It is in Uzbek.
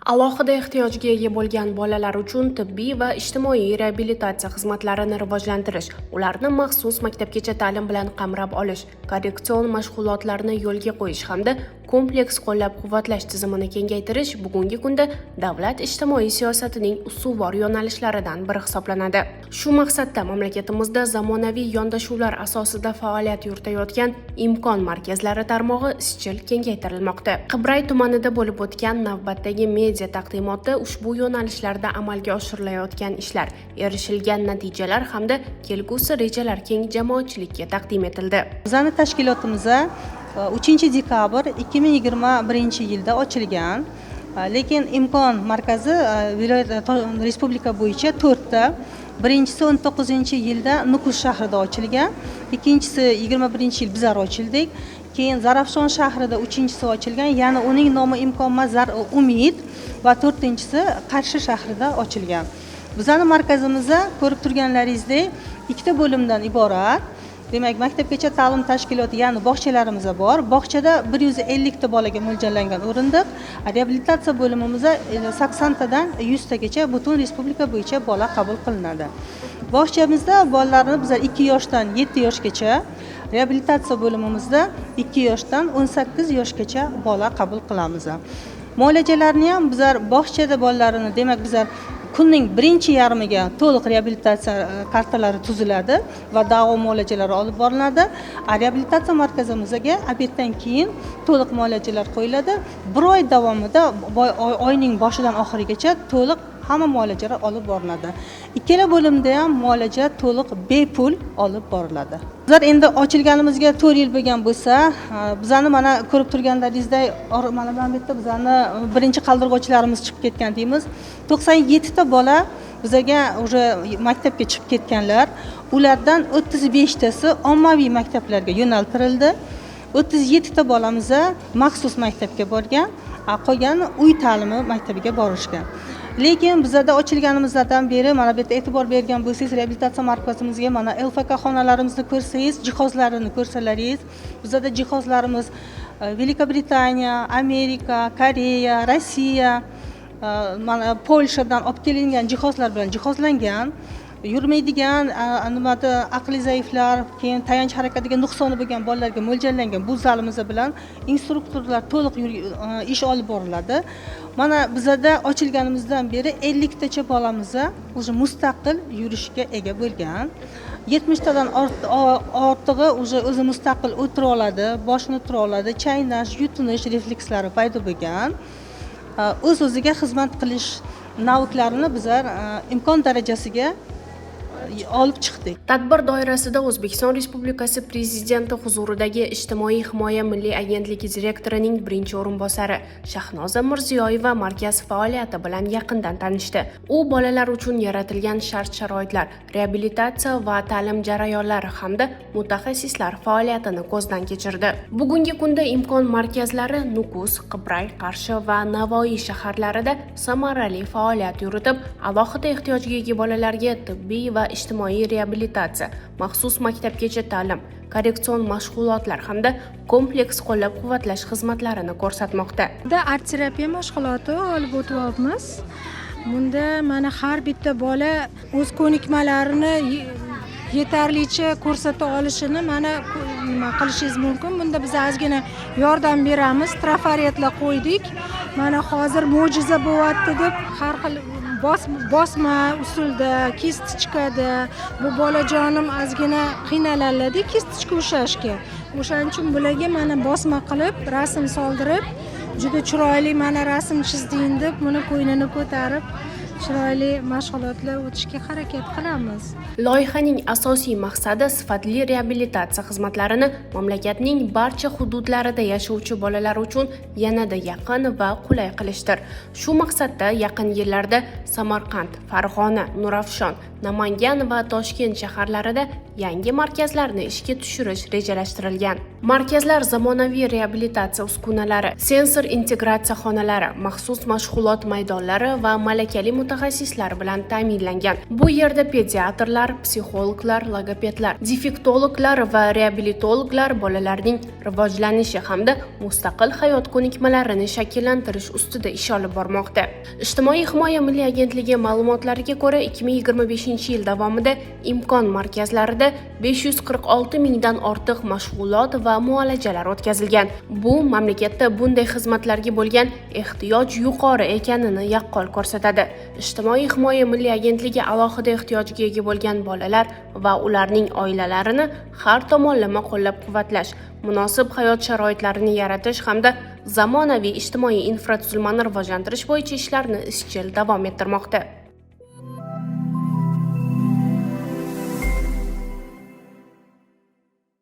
Alohida ehtiyojga ega bo'lgan bolalar uchun tibbiy va ijtimoiy reabilitatsiya xizmatlarini rivojlantirish, ularni maxsus maktabgacha ta'lim bilan qamrab olish, korreksion mashg'ulotlarni yo'lga qo'yish hamda kompleks qo'llab-quvvatlash tizimini kengaytirish bugungi kunda davlat ijtimoiy siyosatining ustuvor yo'nalishlaridan biri hisoblanadi. Shu maqsadda mamlakatimizda zamonaviy yondashuvlar asosida faoliyat yuritayotgan imkon markazlari tarmog'i izchil kengaytirilmoqda. Qibray tumanida bo'lib o'tgan navbatdagi media taqdimotda ushbu yo'nalishlarda amalga oshirilayotgan ishlar, erishilgan natijalar hamda kelgusi rejalar keng jamoatchilikka taqdim etildi. Bizning tashkilotimiz 3-dekabr 2021-yilda ochilgan. Lekin imkon markazi viloyat respublika bo'yicha 4 ta. Birinchisi 19-yilda Nukus shahrida ochilgan, ikkinchisi 21-yil bizlar ochildik. Keyin Zarafshon shahrida 3-chisi ochilgan, ya'ni uning nomi imkon mazar umid va 4-chisi Qarshi shahrida ochilgan. Bizning markazimizda ko'rib turganlaringizdek 2 ta bo'limdan iborat. Demak, maktabgacha ta'lim tashkiloti, ya'ni bog'chalarimiz bor. Bog'chada 150 ta bolaga mo'ljallangan o'rindiq, reabilitatsiya bo'limimizda 80 tadan 100 tagacha butun respublika bo'yicha bola qabul qilinadi. Bog'chamizda bolalarni bizlar 2 yoshdan 7 yoshgacha, reabilitatsiya bo'limimizda 2 yoshdan 18 yoshgacha bola qabul qilamiz. Muolajalarni ham bizlar bog'chada bolalarini, demak bizlar kunning birinchi yarmiga to'liq reabilitatsiya kartalari tuziladi va davom muolajalari olib boriladi. Reabilitatsiya markazimizga obeddan keyin to'liq muolajalar qo'yiladi. 1 oy davomida oyning boshidan oxirigacha to'liq hamma muolajalar olib boriladi. Ikkala bo'limda ham muolaja to'liq bepul olib boriladi. Bizlar endi ochilganimizga 4 yil bo'lgan bo'lsa, bizani mana ko'rib turganlaringizdek, mana bu yerda bizani birinchi qaldirg'ochlarimiz chiqib ketgan deymiz. 97 ta bola bizga уже maktabga chiqib ketganlar. Ulardan 35 tasi ommaviy maktablarga yo'naltirildi. 37 ta bolamiz maxsus maktabga borgan, qolgani uy ta'limi maktabiga borishgan. Lekin bizda ochilganimizdan beri mana bu yerda e'tibor bergan bo'lsangiz, reabilitatsiya markazimizga mana LFK xonalarimizni ko'rsangiz, jihozlarini ko'rsalaringiz, bizda jihozlarimiz Velika Britaniya, Amerika, Koreya, Rossiya, mana Polshadan olib kelingan jihozlar bilan jihozlangan. Yurmaydigan, nimada aqli zaiflar, keyin tayanch harakatiga nuqsoni bo'lgan bolalarga mo'ljallangan bu zalimiz bilan instruktorlar to'liq ish olib boriladi. Mana bizda ochilganimizdan beri 50 tacha bolamiz o'zi mustaqil yurishga ega bo'lgan. 70 tadan ortig'i o'zi mustaqil o'tira oladi, boshini tura oladi, chaynash, yutinish reflekslari paydo bo'lgan. O'z-o'ziga xizmat qilish naviklarini bizlar imkon darajasiga olib chiqdik. Tadbir doirasida O'zbekiston Respublikasi Prezidenti huzuridagi Ijtimoiy himoya milliy agentligi direktorining birinchi o'rinbosari Shahnoza Mirziyoyeva markaz faoliyati bilan yaqindan tanishdi. U bolalar uchun yaratilgan shart-sharoitlar, reabilitatsiya va ta'lim jarayonlari hamda mutaxassislar faoliyatini ko'zdan kechirdi. Bugungi kunda imkon markazlari Nukus, Qibray, Qarshi va Navoiy shaharlarida samarali faoliyat yuritib, alohida ehtiyojga ega bolalarga tibbiy va ijtimoiy reabilitatsiya, maxsus maktabgacha ta'lim, korreksion mashg'ulotlar hamda kompleks qo'llab-quvvatlash xizmatlarini ko'rsatmoqda. Bunda art terapiya mashg'uloti olib o'tyapmiz. Bunda mana har bitta bola o'z ko'nikmalarini yetarlicha ko'rsata olishini mana nima qilishingiz mumkin. Bunda biz ozgina yordam beramiz, trafaretlar qo'ydik. Mana hozir mo'jiza bo'lyapti deb har xil bosma usulda kistichkada bu bolajonim ozgina qiynaladi kistichka ushlashga. O'shaning uchun bularga mana bosma qilib, rasm soldirib, juda chiroyli mana rasm chizding deb buni qo'ynini ko'tarib chiroyli mashg'ulotlar o'tishga harakat qilamiz. Loyihaning asosiy maqsadi sifatli reabilitatsiya xizmatlarini mamlakatning barcha hududlarida yashovchi bolalar uchun yanada yaqin va qulay qilishdir. Shu maqsadda yaqin yillarda Samarqand, Farg'ona, Nurafshon, Namangan va Toshkent shaharlarida yangi markazlarni ishga tushirish rejalashtirilgan. Markazlar zamonaviy reabilitatsiya uskunalari, sensor integratsiya xonalari, maxsus mashg'ulot maydonlari va malakali mutaxassislar bilan ta'minlangan. Bu yerda pediatrlar, psixologlar, logopedlar, defektologlar va reabilitologlar bolalarning rivojlanishi hamda mustaqil hayot ko'nikmalarini shakllantirish ustida ish olib bormoqda. Ijtimoiy himoya milliy agentligi ma'lumotlariga ko'ra, 2025-yil davomida Imkon markazlarida 546 mingdan ortiq mashg'ulot va muolajalar o'tkazilgan. Bu mamlakatda bunday xizmatlarga bo'lgan ehtiyoj yuqori ekanini yaqqol ko'rsatadi. Ijtimoiy himoya milliy agentligi alohida ehtiyojga ega bo'lgan bolalar va ularning oilalarini har tomonlama qo'llab-quvvatlash, munosib hayot sharoitlarini yaratish hamda zamonaviy ijtimoiy infratuzilmani rivojlantirish bo'yicha ishlarni izchil davom ettirmoqda.